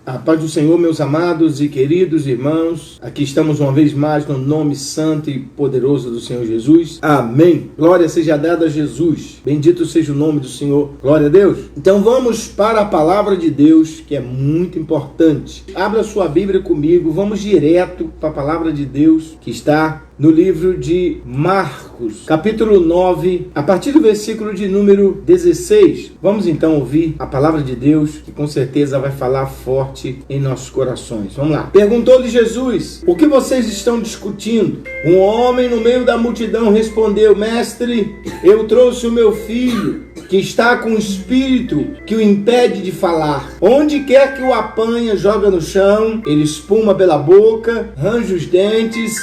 A paz do Senhor, meus amados e queridos irmãos, aqui estamos uma vez mais no nome santo e poderoso do Senhor Jesus. Amém. Glória seja dada a Jesus. Bendito seja o nome do Senhor. Glória a Deus. Então vamos para a palavra de Deus, que é muito importante. Abra sua Bíblia comigo, vamos direto para a palavra de Deus, que está no livro de Marcos, capítulo 9, a partir do versículo de número 16. Vamos então ouvir a palavra de Deus, que com certeza vai falar forte em nossos corações. Vamos lá. Perguntou-lhe Jesus: o que vocês estão discutindo? Um homem no meio da multidão respondeu: Mestre, eu trouxe o meu filho, que está com um espírito que o impede de falar. Onde quer que o apanha, joga no chão, ele espuma pela boca, range os dentes,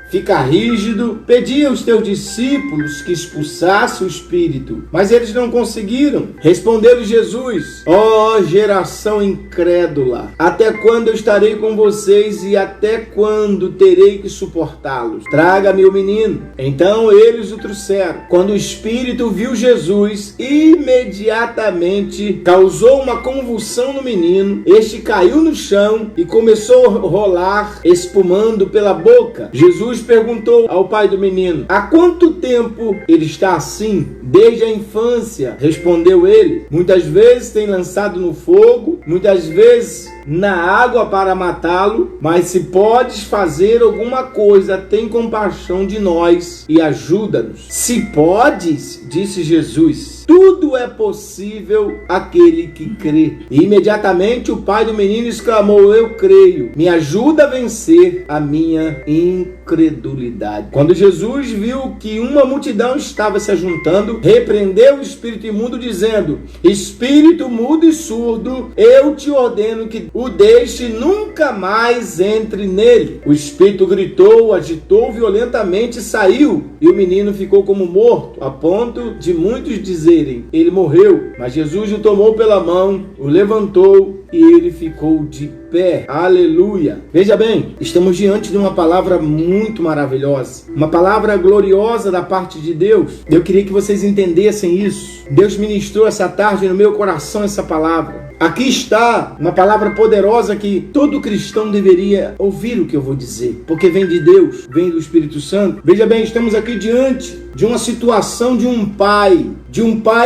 fica rígido. Pedi aos teus discípulos que expulsasse o espírito, mas eles não conseguiram. Respondeu-lhe Jesus: ó geração incrédula, até quando eu estarei com vocês e até quando terei que suportá-los? Traga-me o menino. Então eles o trouxeram. Quando o espírito viu Jesus, imediatamente causou uma convulsão no menino. Este caiu no chão e começou a rolar, espumando pela boca. Jesus perguntou ao pai do menino: há quanto tempo ele está assim? Desde a infância, respondeu ele. Muitas vezes tem lançado no fogo, muitas vezes na água para matá-lo, mas se podes fazer alguma coisa, tem compaixão de nós e ajuda-nos. Se podes, disse Jesus, tudo é possível àquele que crê. E imediatamente o pai do menino exclamou: eu creio, me ajuda a vencer a minha incredulidade. Quando Jesus viu que uma multidão estava se ajuntando, repreendeu o espírito imundo, dizendo: espírito mudo e surdo, eu te ordeno que o deixe, nunca mais entre nele. O espírito gritou, agitou violentamente e saiu, e o menino ficou como morto, a ponto de muitos dizerem: ele morreu. Mas Jesus o tomou pela mão, o levantou e ele ficou de pé. Aleluia! Veja bem, estamos diante de uma palavra muito maravilhosa, uma palavra gloriosa da parte de Deus. Eu queria que vocês entendessem isso. Deus ministrou essa tarde no meu coração essa palavra. Aqui está uma palavra poderosa que todo cristão deveria ouvir o que eu vou dizer, porque vem de Deus, vem do Espírito Santo. Veja bem, estamos aqui diante de uma situação de um pai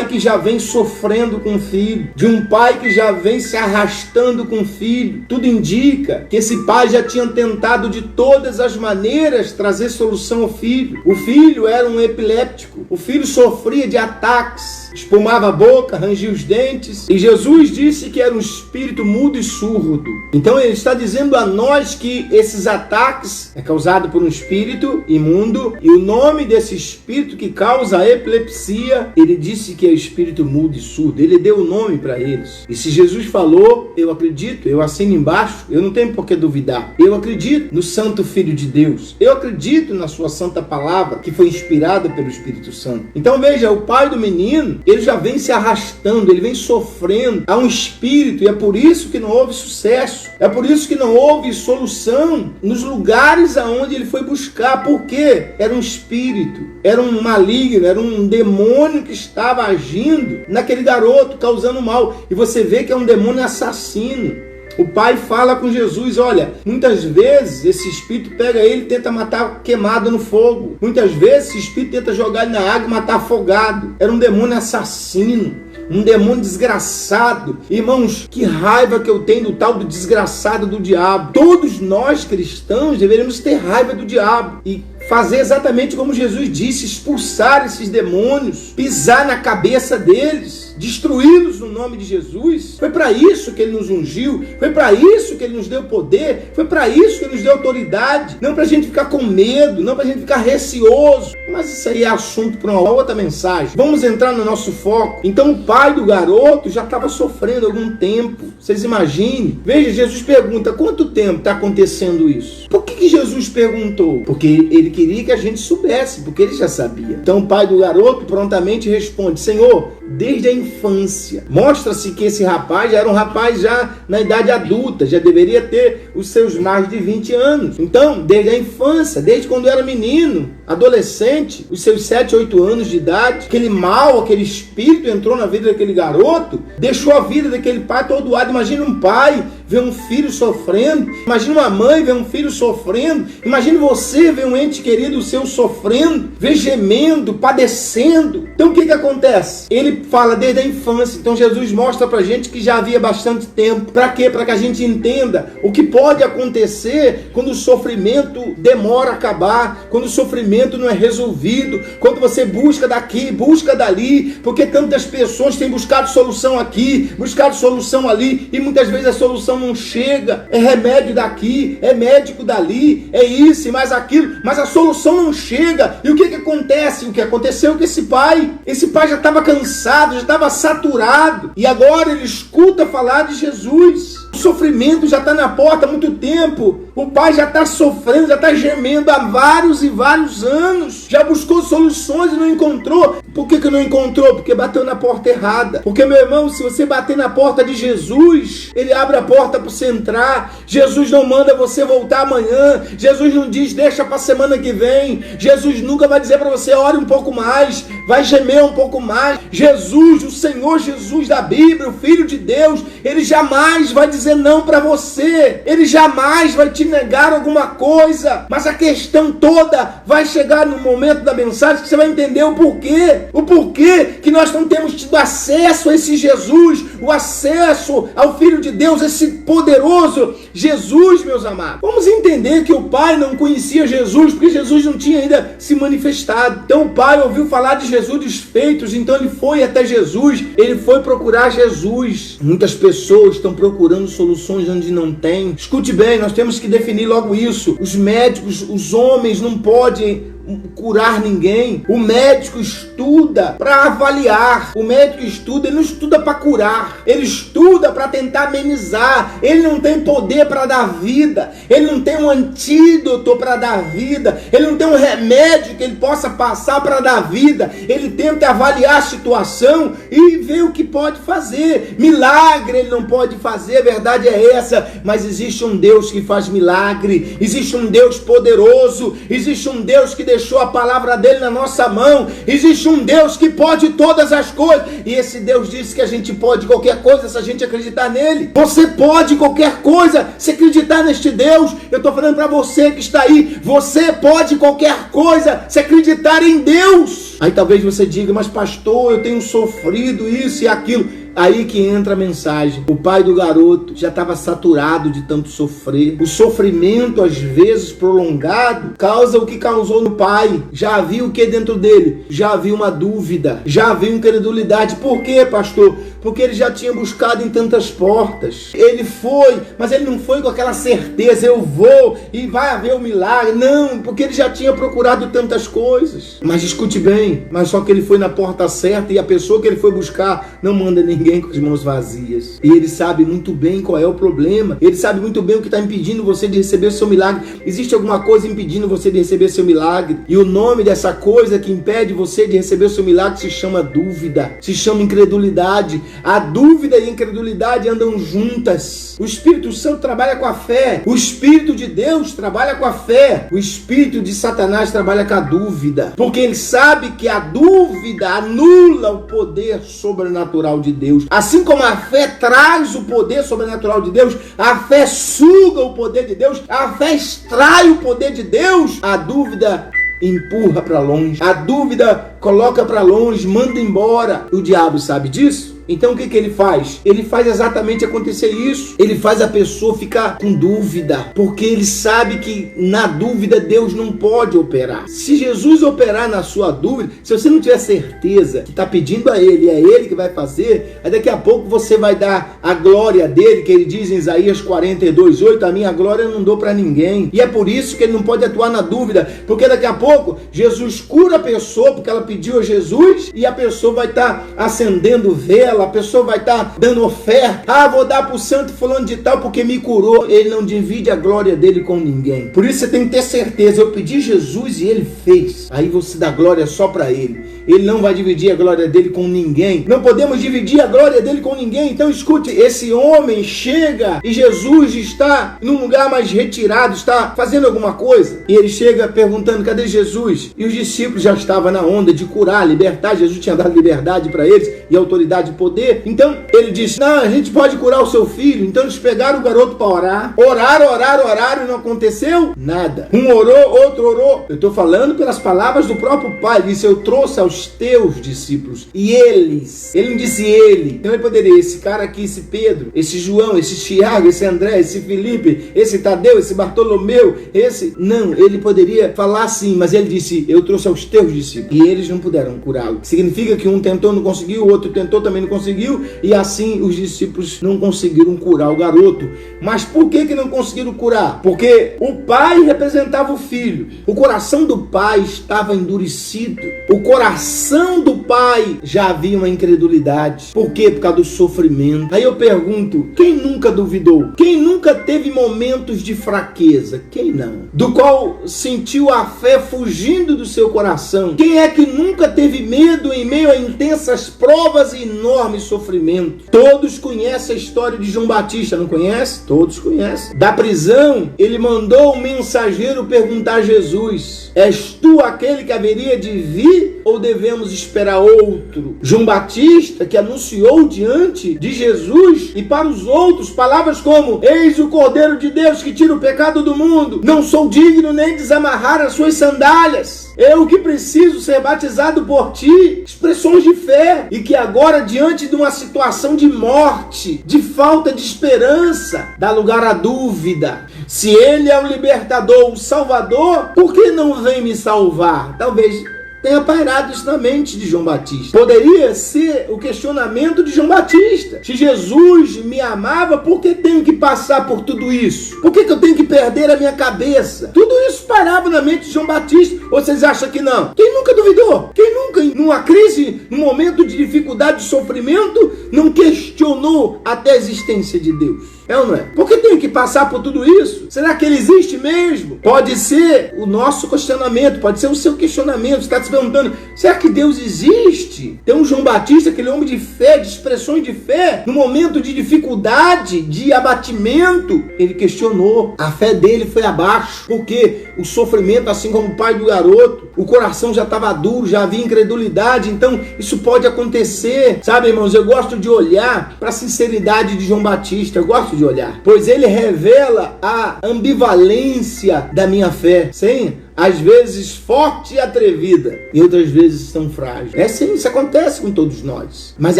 que já vem sofrendo com o filho, de um pai que já vem se arrastando com o filho. Tudo indica que esse pai já tinha tentado de todas as maneiras trazer solução ao filho. O filho era um epiléptico, o filho sofria de ataques, espumava a boca, rangia os dentes, e Jesus disse que era um espírito mudo e surdo. Então ele está dizendo a nós que esses ataques é causado por um espírito imundo, e o nome desse espírito que causa a epilepsia, ele disse que é espírito mudo e surdo. Ele deu o nome para eles. E se Jesus falou, eu acredito, eu assino embaixo, eu não tenho por que duvidar. Eu acredito no Santo Filho de Deus. Eu acredito na sua santa palavra, que foi inspirada pelo Espírito Santo. Então veja, o pai do menino, ele já vem se arrastando, ele vem sofrendo. Há um espírito, e é por isso que não houve sucesso. É por isso que não houve solução nos lugares aonde ele foi buscar. Por quê? Era um espírito, era um maligno, era um demônio que estava agindo naquele garoto, causando mal. E você vê que é um demônio assassino. O pai fala com Jesus: olha, muitas vezes esse espírito pega ele e tenta matar queimado no fogo. Muitas vezes esse espírito tenta jogar ele na água e matar afogado. Era um demônio assassino, um demônio desgraçado. Irmãos, que raiva que eu tenho do tal do desgraçado do diabo. Todos nós cristãos deveríamos ter raiva do diabo e fazer exatamente como Jesus disse: expulsar esses demônios, pisar na cabeça deles, destruí-los no nome de Jesus. Foi para isso que ele nos ungiu, foi para isso que ele nos deu poder, foi para isso que ele nos deu autoridade. Não para a gente ficar com medo, não para a gente ficar receoso. Mas isso aí é assunto para uma outra mensagem. Vamos entrar no nosso foco. Então o pai do garoto já estava sofrendo há algum tempo. Vocês imaginem. Veja, Jesus pergunta: quanto tempo está acontecendo isso? Por que Jesus perguntou? Porque ele queria que a gente soubesse, porque ele já sabia. Então o pai do garoto prontamente responde: Senhor, desde a infância. Mostra-se que esse rapaz já era um rapaz já na idade adulta, já deveria ter os seus mais de 20 anos. Então, desde a infância, desde quando era menino, adolescente, os seus 7, 8 anos de idade, aquele mal, aquele espírito entrou na vida daquele garoto, deixou a vida daquele pai atordoado. Imagina um pai ver um filho sofrendo. Imagina uma mãe ver um filho sofrendo. Imagine você ver um ente querido seu sofrendo, ver gemendo, padecendo. Então o que acontece? Ele fala desde a infância. Então Jesus mostra pra gente que já havia bastante tempo. Pra quê? Pra que a gente entenda o que pode acontecer quando o sofrimento demora a acabar, quando o sofrimento não é resolvido, quando você busca daqui, busca dali, porque tantas pessoas têm buscado solução aqui, buscado solução ali, e muitas vezes a solução não chega. É remédio daqui, é médico dali, é isso e mais aquilo, mas a solução não chega. E o que acontece? O que aconteceu é que esse pai já estava cansado, já estava saturado, e agora ele escuta falar de Jesus. O sofrimento já está na porta há muito tempo. O pai já está sofrendo, já está gemendo há vários e vários anos. Já buscou soluções e não encontrou. Por que não encontrou? Porque bateu na porta errada. Porque, meu irmão, se você bater na porta de Jesus, ele abre a porta para você entrar. Jesus não manda você voltar amanhã. Jesus não diz, deixa para a semana que vem. Jesus nunca vai dizer para você, ore um pouco mais, vai gemer um pouco mais. Jesus, o Senhor Jesus da Bíblia, o Filho de Deus, ele jamais vai dizer não para você. Ele jamais vai te negar alguma coisa. Mas a questão toda vai chegar no momento da mensagem que você vai entender o porquê. O porquê que nós não temos tido acesso a esse Jesus, o acesso ao Filho de Deus, esse poderoso Jesus, meus amados. Vamos entender que o pai não conhecia Jesus, porque Jesus não tinha ainda se manifestado. Então o pai ouviu falar de Jesus dos feitos, então ele foi até Jesus, ele foi procurar Jesus. Muitas pessoas estão procurando soluções onde não tem. Escute bem, nós temos que definir logo isso. Os médicos, os homens não podem curar ninguém. O médico estuda para avaliar. O médico estuda, ele não estuda para curar. Ele estuda para tentar amenizar. Ele não tem poder para dar vida. Ele não tem um antídoto para dar vida. Ele não tem um remédio que ele possa passar para dar vida. Ele tenta avaliar a situação e ver o que pode fazer. Milagre ele não pode fazer, a verdade é essa. Mas existe um Deus que faz milagre. Existe um Deus poderoso. Existe um Deus que deixou a palavra dele na nossa mão. Existe um Deus que pode todas as coisas, e esse Deus disse que a gente pode qualquer coisa se a gente acreditar nele. Você pode qualquer coisa se acreditar neste Deus. Eu estou falando para você que está aí, você pode qualquer coisa se acreditar em Deus. Aí talvez você diga, mas pastor, eu tenho sofrido isso e aquilo. Aí que entra a mensagem. O pai do garoto já estava saturado de tanto sofrer. O sofrimento, às vezes prolongado, causa o que causou no pai. Já havia o que dentro dele? Já havia uma dúvida, já havia incredulidade. Por quê, pastor? Porque ele já tinha buscado em tantas portas. Ele foi, mas ele não foi com aquela certeza, eu vou e vai haver um milagre. Não, porque ele já tinha procurado tantas coisas. Mas escute bem, mas só que ele foi na porta certa, e a pessoa que ele foi buscar não manda ninguém com as mãos vazias. E ele sabe muito bem qual é o problema. Ele sabe muito bem o que está impedindo você de receber o seu milagre. Existe alguma coisa impedindo você de receber seu milagre. E o nome dessa coisa que impede você de receber o seu milagre se chama dúvida. Se chama incredulidade. A dúvida e a incredulidade andam juntas. O Espírito Santo trabalha com a fé. O Espírito de Deus trabalha com a fé. O Espírito de Satanás trabalha com a dúvida. Porque ele sabe que a dúvida anula o poder sobrenatural de Deus. Assim como a fé traz o poder sobrenatural de Deus, a fé suga o poder de Deus, a fé extrai o poder de Deus, a dúvida empurra para longe, a dúvida coloca para longe, manda embora. O diabo sabe disso? Então o que ele faz? Ele faz exatamente acontecer isso. Ele faz a pessoa ficar com dúvida, porque ele sabe que na dúvida Deus não pode operar. Se Jesus operar na sua dúvida, se você não tiver certeza que está pedindo a ele, é ele que vai fazer, aí daqui a pouco você vai dar a glória dele, que ele diz em Isaías 42:8, a minha glória eu não dou para ninguém. E é por isso que ele não pode atuar na dúvida, porque daqui a pouco Jesus cura a pessoa, porque ela pediu a Jesus, e a pessoa vai estar acendendo vela, a pessoa vai estar dando oferta. Ah, vou dar para o santo fulano de tal porque me curou. Ele não divide a glória dele com ninguém. Por isso você tem que ter certeza. Eu pedi Jesus e ele fez. Aí você dá glória só para ele. Ele não vai dividir a glória dele com ninguém. Não podemos dividir a glória dele com ninguém. Então escute, esse homem chega e Jesus está num lugar mais retirado, está fazendo alguma coisa. E ele chega perguntando, cadê Jesus? E os discípulos já estavam na onda de curar, libertar. Jesus tinha dado liberdade para eles e autoridade poder. Então ele disse: não, a gente pode curar o seu filho. Então eles pegaram o garoto para orar. Oraram e não aconteceu nada. Um orou, outro orou. Eu estou falando pelas palavras do próprio pai. Ele disse: eu trouxe aos teus discípulos e eles. Ele não disse ele. Então ele poderia, esse cara aqui, esse Pedro, esse João, esse Tiago, esse André, esse Felipe, esse Tadeu, esse Bartolomeu, esse... Não, ele poderia falar assim, mas ele disse: eu trouxe aos teus discípulos. E eles não puderam curá-lo. Significa que um tentou, não conseguiu, o outro tentou, também não conseguiu, e assim os discípulos não conseguiram curar o garoto. Mas por que não conseguiram curar? Porque o pai representava o filho. O coração do pai estava endurecido. O coração do pai já havia uma incredulidade. Por quê? Por causa do sofrimento. Aí eu pergunto: quem nunca duvidou? Quem nunca teve momentos de fraqueza? Quem não? Do qual sentiu a fé fugindo do seu coração? Quem é que nunca teve medo em meio a intensas provas e enorme sofrimento? Todos conhecem a história de João Batista, não conhece? Todos conhecem. Da prisão, ele mandou um mensageiro perguntar a Jesus: és tu aquele que haveria de vir ou devemos esperar outro? João Batista, que anunciou diante de Jesus e para os outros palavras como: eis o Cordeiro de Deus que tira o pecado do mundo, não sou digno nem de desamarrar as suas sandálias, eu que preciso ser batizado por ti. Expressões de fé. E que agora, diante de uma situação de morte, de falta de esperança, dá lugar à dúvida. Se ele é o libertador, o salvador, por que não vem me salvar? Talvez tenha pairado isso na mente de João Batista. Poderia ser o questionamento de João Batista: se Jesus me amava, por que tenho que passar por tudo isso? Por que eu tenho que perder a minha cabeça? Tudo isso pairava na mente de João Batista. Ou vocês acham que não? Quem nunca duvidou? Quem nunca, numa crise, num momento de dificuldade, de sofrimento, não questionou até a existência de Deus? É ou não é? Por que tenho que passar por tudo isso? Será que ele existe mesmo? Pode ser o nosso questionamento, pode ser o seu questionamento. Você está se perguntando: será que Deus existe? Tem um João Batista, aquele homem de fé, de expressões de fé, no momento de dificuldade, de abatimento, ele questionou. A fé dele foi abaixo, porque o sofrimento, assim como o pai do garoto, o coração já estava duro, já havia incredulidade. Então isso pode acontecer, sabe, irmãos? Eu gosto de olhar para a sinceridade de João Batista. Eu gosto de olhar, pois ele revela a ambivalência da minha fé. Sim, às vezes forte e atrevida, e outras vezes tão frágil. É sim, isso acontece com todos nós. Mas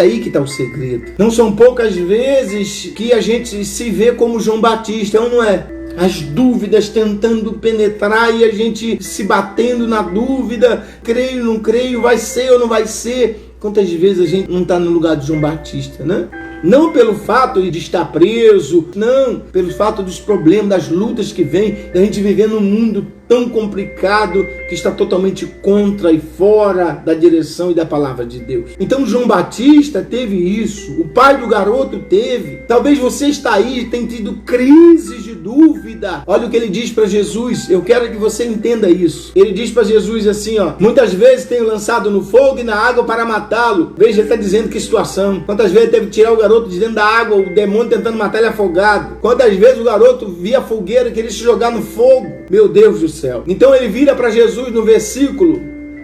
aí que está o segredo. Não são poucas vezes que a gente se vê como João Batista, ou não é? As dúvidas tentando penetrar e a gente se batendo na dúvida: creio, não creio, vai ser ou não vai ser? Quantas vezes a gente não está no lugar de João Batista, né? Não pelo fato de estar preso, não, pelo fato dos problemas, das lutas que vem, da gente viver num mundo tão complicado que está totalmente contra e fora da direção e da palavra de Deus. Então João Batista teve isso, o pai do garoto teve. Talvez você está aí, tem tido crises de dúvida. Olha o que ele diz para Jesus, eu quero que você entenda isso. Ele diz para Jesus assim, ó: muitas vezes tenho lançado no fogo e na água para matá-lo. Veja, ele está dizendo que situação. Quantas vezes teve que tirar o garoto de dentro da água, o demônio tentando matar ele afogado. Quantas vezes o garoto via a fogueira e queria se jogar no fogo. Meu Deus do céu. Então ele vira para Jesus no versículo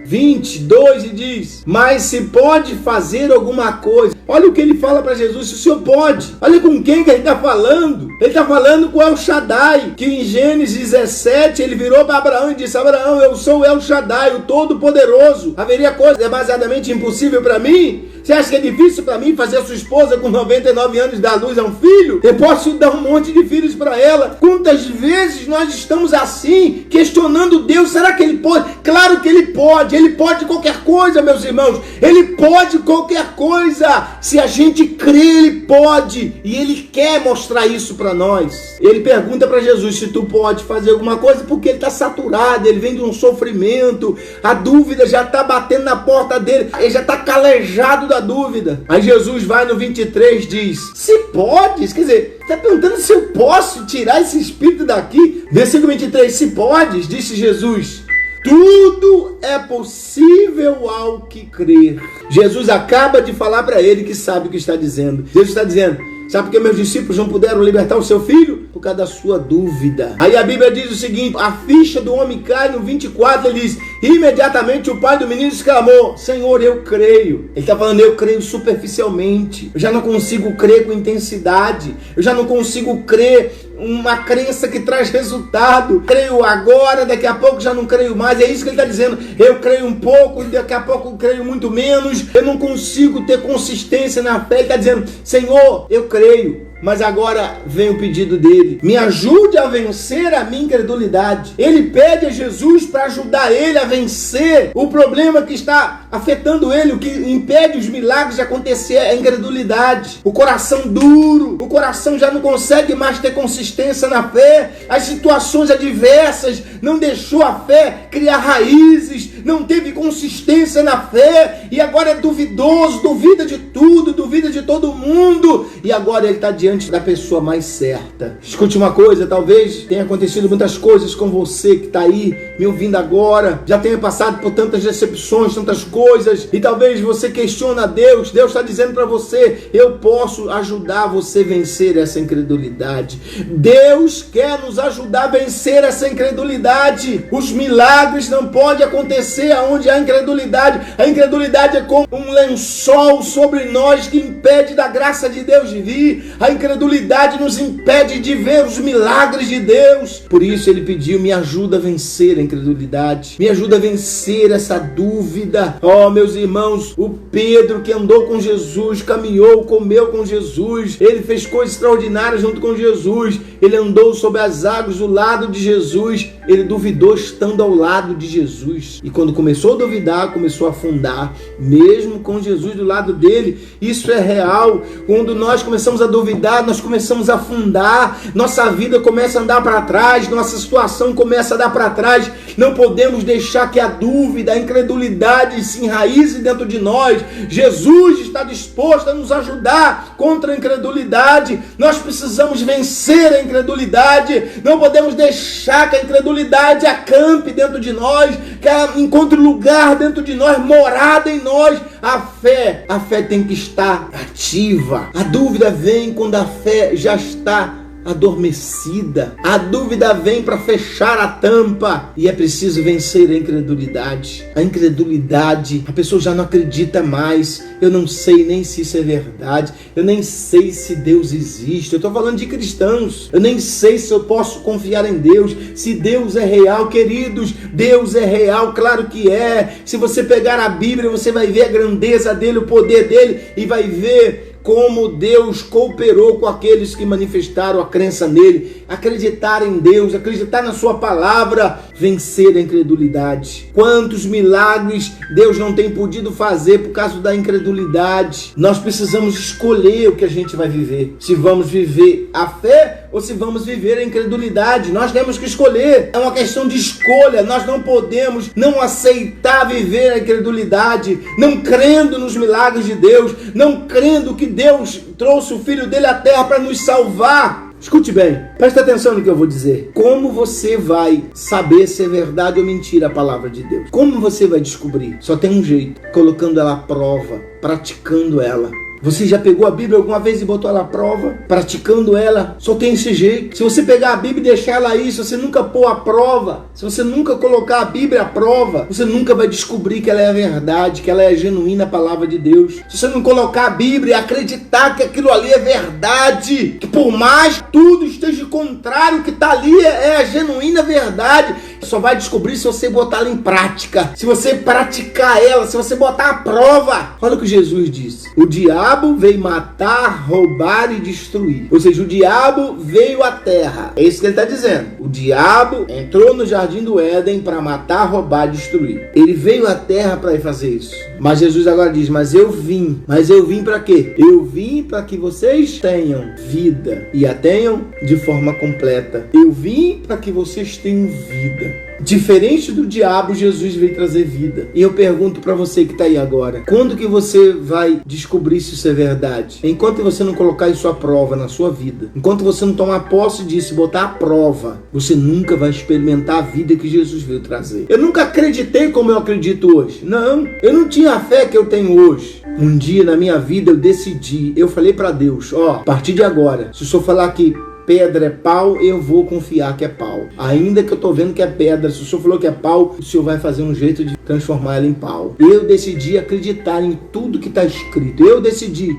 22 e diz: mas se pode fazer alguma coisa. Olha o que ele fala para Jesus: se o Senhor pode. Olha com quem que ele está falando. Ele está falando com El Shaddai, que em Gênesis 17 ele virou para Abraão e disse: Abraão, eu sou El Shaddai, o Todo-Poderoso. Haveria coisa demasiadamente impossível para mim? Você acha que é difícil para mim fazer a sua esposa com 99 anos dar luz a um filho? Eu posso dar um monte de filhos para ela. Quantas vezes nós estamos assim, questionando Deus? Será que Ele pode? Claro que Ele pode. Ele pode qualquer coisa, meus irmãos. Ele pode qualquer coisa. Se a gente crê, Ele pode. E Ele quer mostrar isso para nós. Ele pergunta para Jesus se tu pode fazer alguma coisa, porque ele está saturado, ele vem de um sofrimento. A dúvida já está batendo na porta dele. Ele já está calejado da dúvida. Aí Jesus vai no 23 diz: se podes, quer dizer, está perguntando se eu posso tirar esse espírito daqui. Versículo 23, se podes, disse Jesus, tudo é possível ao que crer. Jesus acaba de falar para ele que sabe o que está dizendo. Jesus está dizendo: sabe por que meus discípulos não puderam libertar o seu filho? Por causa da sua dúvida. Aí a Bíblia diz o seguinte: a ficha do homem cai no 24, ele diz: Imediatamente o pai do menino exclamou: Senhor, eu creio. Ele está falando: eu creio superficialmente. Eu já não consigo crer com intensidade. Eu já não consigo crer uma crença que traz resultado. Creio agora, daqui a pouco já não creio mais. É isso que ele está dizendo. Eu creio um pouco, daqui a pouco eu creio muito menos. Eu não consigo ter consistência na fé. Ele está dizendo: Senhor, eu creio. Mas agora vem o pedido dele: me ajude a vencer a minha incredulidade. Ele pede a Jesus para ajudar ele a vencer o problema que está afetando ele. O que impede os milagres de acontecer é a incredulidade. O coração duro, o coração já não consegue mais ter consistência na fé. As situações adversas não deixou a fé criar raízes, não teve consistência na fé, e agora é duvidoso, duvida de tudo, duvida de todo mundo, e agora ele está diante da pessoa mais certa. Escute uma coisa: talvez tenha acontecido muitas coisas com você que está aí me ouvindo agora, já tenha passado por tantas decepções, tantas coisas, e talvez você questiona Deus. Deus está dizendo para você: eu posso ajudar você a vencer essa incredulidade. Deus quer nos ajudar a vencer essa incredulidade. Os milagres não podem acontecer onde há incredulidade. A incredulidade é como um lençol sobre nós que impede da graça de Deus de vir. A incredulidade nos impede de ver os milagres de Deus. Por isso ele pediu: me ajuda a vencer a incredulidade, me ajuda a vencer essa dúvida. Oh, meus irmãos, o Pedro que andou com Jesus, caminhou, comeu com Jesus, ele fez coisas extraordinárias junto com Jesus, ele andou sobre as águas do lado de Jesus, ele duvidou estando ao lado de Jesus, e quando começou a duvidar, começou a afundar, mesmo com Jesus do lado dele. Isso é real. Quando nós começamos a duvidar, nós começamos a afundar, nossa vida começa a andar para trás, nossa situação começa a andar para trás. Não podemos deixar que a dúvida, a incredulidade se enraize dentro de nós. Jesus está disposto a nos ajudar contra a incredulidade. Nós precisamos vencer a incredulidade. Não podemos deixar que a incredulidade acampe dentro de nós, que ela encontre lugar dentro de nós, morada em nós. A fé tem que estar ativa. A dúvida vem quando a fé já está adormecida. A dúvida vem para fechar a tampa, e é preciso vencer a incredulidade. A incredulidade, a pessoa já não acredita mais. Eu não sei nem se isso é verdade, eu nem sei se Deus existe. Eu estou falando de cristãos. Eu nem sei se eu posso confiar em Deus, se Deus é real. Queridos, Deus é real, claro que é. Se você pegar a Bíblia, você vai ver a grandeza dele, o poder dele, e vai ver como Deus cooperou com aqueles que manifestaram a crença nele, acreditar em Deus, acreditar na sua palavra, vencer a incredulidade. Quantos milagres Deus não tem podido fazer por causa da incredulidade? Nós precisamos escolher o que a gente vai viver. Se vamos viver a fé ou se vamos viver a incredulidade. Nós temos que escolher. É uma questão de escolha. Nós não podemos não aceitar viver a incredulidade, não crendo nos milagres de Deus, não crendo que Deus trouxe o Filho dele à terra para nos salvar. Escute bem, presta atenção no que eu vou dizer. Como você vai saber se é verdade ou mentira a palavra de Deus? Como você vai descobrir? Só tem um jeito: colocando ela à prova, praticando ela. Você já pegou a Bíblia alguma vez e botou ela à prova? Praticando ela, só tem esse jeito. Se você pegar a Bíblia e deixar ela aí, se você nunca pôr à prova, se você nunca colocar a Bíblia à prova, você nunca vai descobrir que ela é a verdade, que ela é a genuína palavra de Deus. Se você não colocar a Bíblia e acreditar que aquilo ali é verdade, que por mais tudo esteja contrário, que está ali é a genuína verdade, só vai descobrir se você botar ela em prática, se você praticar ela, se você botar à prova. Olha o que Jesus disse: o diabo veio matar, roubar e destruir. Ou seja, o diabo veio à terra. É isso que ele está dizendo. O diabo entrou no jardim do Éden para matar, roubar e destruir. Ele veio à terra para fazer isso. Mas Jesus agora diz: mas eu vim para quê? Eu vim para que vocês tenham vida e a tenham de forma completa. Eu vim para que vocês tenham vida. Diferente do diabo, Jesus veio trazer vida. E eu pergunto para você que está aí agora: quando que você vai descobrir se isso é verdade? Enquanto você não colocar isso à prova na sua vida, enquanto você não tomar posse disso e botar à prova, você nunca vai experimentar a vida que Jesus veio trazer. Eu nunca acreditei como eu acredito hoje. Não, eu não tinha a fé que eu tenho hoje. Um dia na minha vida eu decidi, eu falei para Deus: ó, a partir de agora, se o senhor falar que pedra é pau, eu vou confiar que é pau. Ainda que eu tô vendo que é pedra, se o senhor falou que é pau, o senhor vai fazer um jeito de transformar ela em pau. Eu decidi acreditar em tudo que está escrito. Eu decidi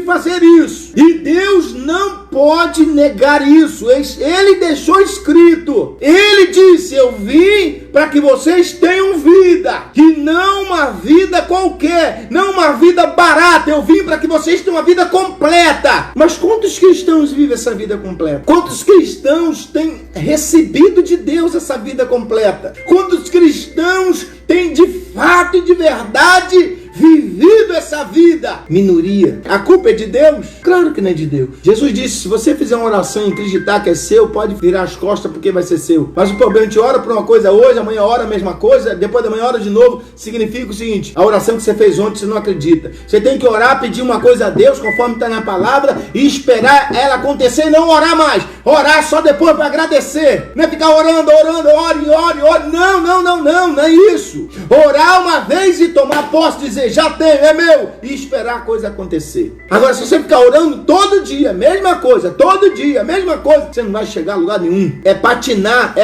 fazer isso. E Deus não pode negar isso. Ele deixou escrito. Ele disse: eu vim para que vocês tenham vida, e não uma vida qualquer, não uma vida barata. Eu vim para que vocês tenham uma vida completa. Mas quantos cristãos vivem essa vida completa? Quantos cristãos têm recebido de Deus essa vida completa? Quantos cristãos têm de fato e de verdade vivido essa vida? Minoria. A culpa é de Deus? Claro que não é de Deus. Jesus disse: se você fizer uma oração e acreditar que é seu, pode virar as costas porque vai ser seu. Mas o problema é que a gente ora por uma coisa hoje, amanhã ora a mesma coisa, depois da manhã ora de novo. Significa o seguinte: a oração que você fez ontem você não acredita. Você tem que orar, pedir uma coisa a Deus conforme está na palavra e esperar ela acontecer e não orar mais. Orar só depois para agradecer. Não é ficar orando, ore. Não é isso. Orar uma vez e tomar posse, dizer: já tenho, é meu, e esperar a coisa acontecer. Agora, se você ficar orando todo dia, mesma coisa, todo dia, mesma coisa, você não vai chegar a lugar nenhum. É patinar,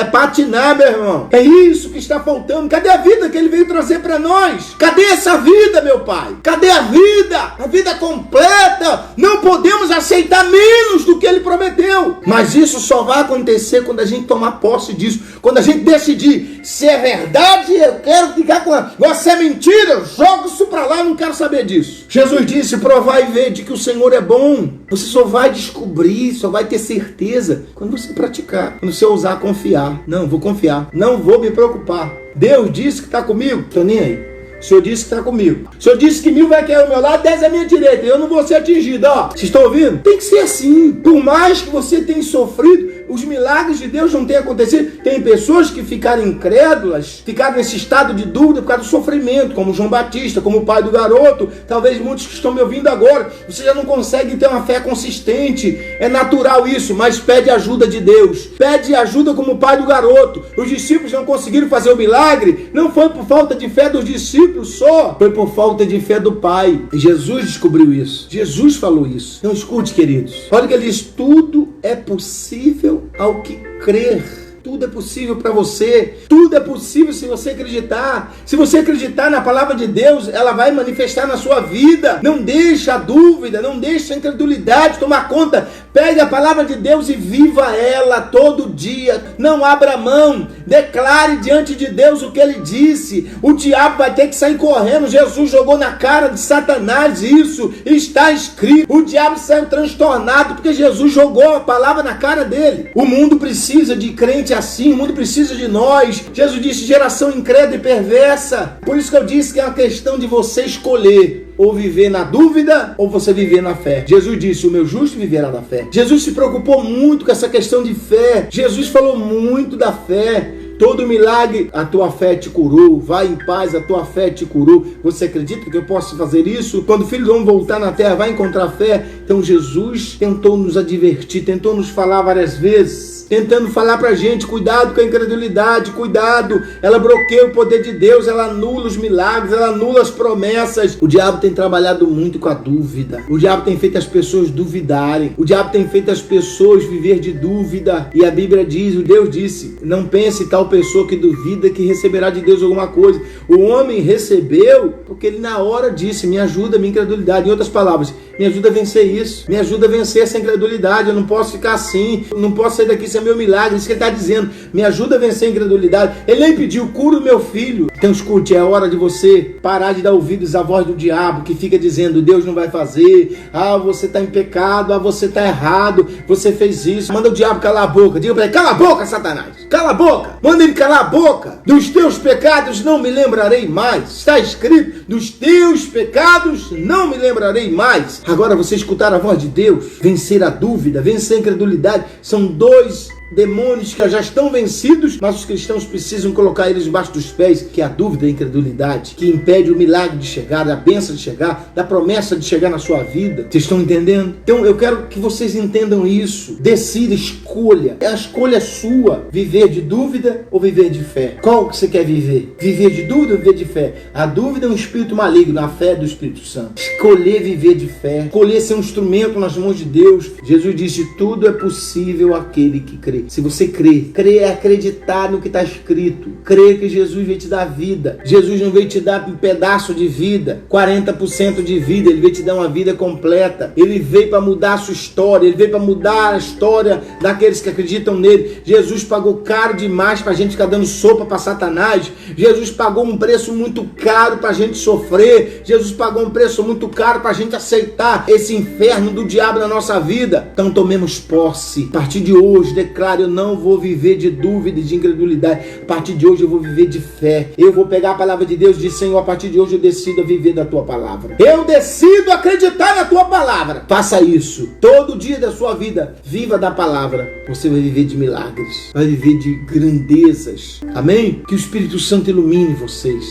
meu irmão. É isso que está faltando. Cadê a vida que ele veio trazer para nós? Cadê essa vida, meu pai? Cadê a vida? A vida completa. Não podemos aceitar menos do que ele prometeu. Mas isso só vai acontecer quando a gente tomar posse disso. Quando a gente decidir: se é verdade, eu quero ficar com ela. Se é mentira, eu jogo isso pra lá, eu não quero saber disso. Jesus disse: provar e ver de que o Senhor é bom. Você só vai descobrir, só vai ter certeza quando você praticar, quando você ousar confiar. Não, vou confiar, não vou me preocupar. Deus disse que está comigo, tô nem aí. O Senhor disse que está comigo. O Senhor disse que 1000 vai cair ao meu lado, 10 à minha direita. Eu não vou ser atingido, ó. Vocês estão ouvindo? Tem que ser assim. Por mais que você tenha sofrido, os milagres de Deus não tenham acontecido. Tem pessoas que ficaram incrédulas, ficaram nesse estado de dúvida por causa do sofrimento, como João Batista, como o pai do garoto. Talvez muitos que estão me ouvindo agora, você já não consegue ter uma fé consistente. É natural isso, mas pede ajuda de Deus. Pede ajuda como o pai do garoto. Os discípulos não conseguiram fazer o milagre, não foi por falta de fé dos discípulos só, foi por falta de fé do Pai. E Jesus descobriu isso. Jesus falou isso. Então escute, queridos. Olha que ele diz: tudo é possível ao que crer. Tudo é possível para você. Tudo é possível se você acreditar. Se você acreditar na palavra de Deus, ela vai manifestar na sua vida. Não deixe a dúvida, não deixe a incredulidade tomar conta. Pegue a palavra de Deus e viva ela todo dia. Não abra mão. Declare diante de Deus o que ele disse. O diabo vai ter que sair correndo. Jesus jogou na cara de Satanás isso. Está escrito. O diabo saiu transtornado porque Jesus jogou a palavra na cara dele. O mundo precisa de crente assim, o mundo precisa de nós. Jesus disse: geração incrédula e perversa. Por isso que eu disse que é uma questão de você escolher: ou viver na dúvida, ou você viver na fé. Jesus disse: o meu justo viverá da fé. Jesus se preocupou muito com essa questão de fé. Jesus falou muito da fé. Todo milagre, a tua fé te curou. Vai em paz, a tua fé te curou. Você acredita que eu posso fazer isso? Quando o Filho do Homem voltar na terra, vai encontrar fé. Então Jesus tentou nos advertir, tentou nos falar várias vezes, tentando falar pra gente: cuidado com a incredulidade, cuidado. Ela bloqueia o poder de Deus, ela anula os milagres, ela anula as promessas. O diabo tem trabalhado muito com a dúvida. O diabo tem feito as pessoas duvidarem. O diabo tem feito as pessoas viver de dúvida. E a Bíblia diz, o Deus disse: não pense tal pessoa que duvida que receberá de Deus alguma coisa. O homem recebeu porque ele na hora disse: me ajuda a minha incredulidade. Em outras palavras, me ajuda a vencer isso, me ajuda a vencer essa incredulidade. Eu não posso ficar assim, eu não posso sair daqui sem meu milagre. Isso que ele está dizendo: me ajuda a vencer a incredulidade. Ele nem pediu: cura o meu filho. Então escute, é hora de você parar de dar ouvidos à voz do diabo que fica dizendo: Deus não vai fazer, você está em pecado, você está errado, você fez isso. Manda o diabo calar a boca. Diga para ele: cala a boca, Satanás, cala a boca. Manda ele calar a boca. Dos teus pecados não me lembrarei mais. Está escrito: dos teus pecados não me lembrarei mais. Agora você escutar a voz de Deus, vencer a dúvida, vencer a incredulidade, são dois demônios que já estão vencidos, mas os cristãos precisam colocar eles embaixo dos pés, que é a dúvida e a incredulidade, que impede o milagre de chegar, da bênção de chegar, da promessa de chegar na sua vida. Vocês estão entendendo? Então eu quero que vocês entendam isso. Decida, escolha. A escolha é sua. Viver de dúvida ou viver de fé? Qual que você quer viver? Viver de dúvida ou viver de fé? A dúvida é um espírito maligno, a fé é do Espírito Santo. Escolher viver de fé. Escolher ser um instrumento nas mãos de Deus. Jesus disse, tudo é possível àquele que crê. Se você crê, crer é acreditar no que está escrito. Crer que Jesus veio te dar vida. Jesus não veio te dar um pedaço de vida, 40% de vida. Ele veio te dar uma vida completa. Ele veio para mudar a sua história. Ele veio para mudar a história daqueles que acreditam nele. Jesus pagou caro demais para a gente ficar dando sopa para Satanás. Jesus pagou um preço muito caro para a gente sofrer. Jesus pagou um preço muito caro para a gente aceitar esse inferno do diabo na nossa vida. Então tomemos posse. A partir de hoje, declaro, eu não vou viver de dúvida e de incredulidade. A partir de hoje eu vou viver de fé. Eu vou pegar a palavra de Deus e dizer, Senhor, a partir de hoje eu decido viver da tua palavra. Eu decido acreditar na tua palavra. Faça isso. Todo dia da sua vida, viva da palavra. Você vai viver de milagres. Vai viver de grandezas. Amém? Que o Espírito Santo ilumine vocês.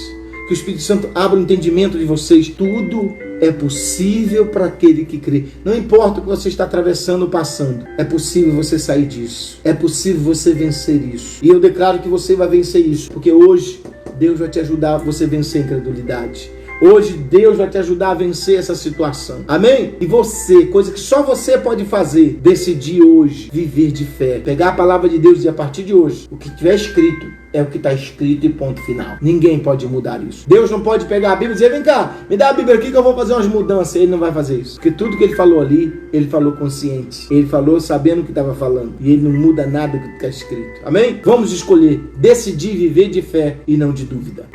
Que o Espírito Santo abra o entendimento de vocês. Tudo é possível para aquele que crê. Não importa o que você está atravessando ou passando. É possível você sair disso. É possível você vencer isso. E eu declaro que você vai vencer isso. Porque hoje Deus vai te ajudar a você vencer a incredulidade. Hoje Deus vai te ajudar a vencer essa situação. Amém? E você, coisa que só você pode fazer, decidir hoje viver de fé. Pegar a palavra de Deus e a partir de hoje, o que tiver escrito é o que está escrito e ponto final. Ninguém pode mudar isso. Deus não pode pegar a Bíblia e dizer, vem cá, me dá a Bíblia aqui que eu vou fazer umas mudanças. Ele não vai fazer isso. Porque tudo que ele falou ali, ele falou consciente. Ele falou sabendo o que estava falando. E ele não muda nada do que está escrito. Amém? Vamos escolher decidir viver de fé e não de dúvida.